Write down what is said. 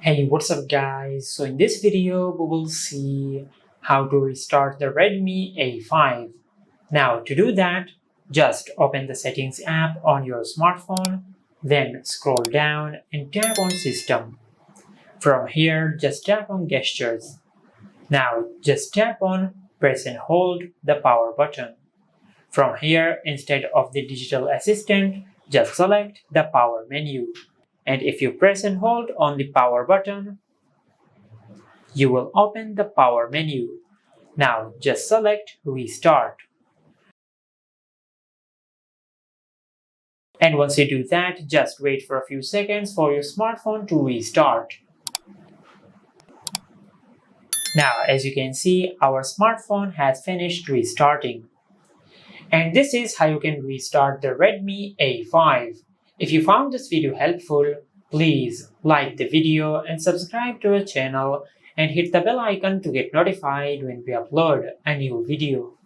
Hey, what's up guys? So in this video we will see how to restart the Redmi A5. Now to do that, just open the settings app on your smartphone, then scroll down and tap on system. From here, just tap on gestures. Now just tap on press and hold the power button. From here, instead of the digital assistant, just select the power menu. And if you press and hold on the power button, you will open the power menu. Now just select restart. And once you do that, just wait for a few seconds for your smartphone to restart. Now as you can see, our smartphone has finished restarting. And this is how you can restart the Redmi A5. If you found this video helpful, please like the video and subscribe to our channel and hit the bell icon to get notified when we upload a new video.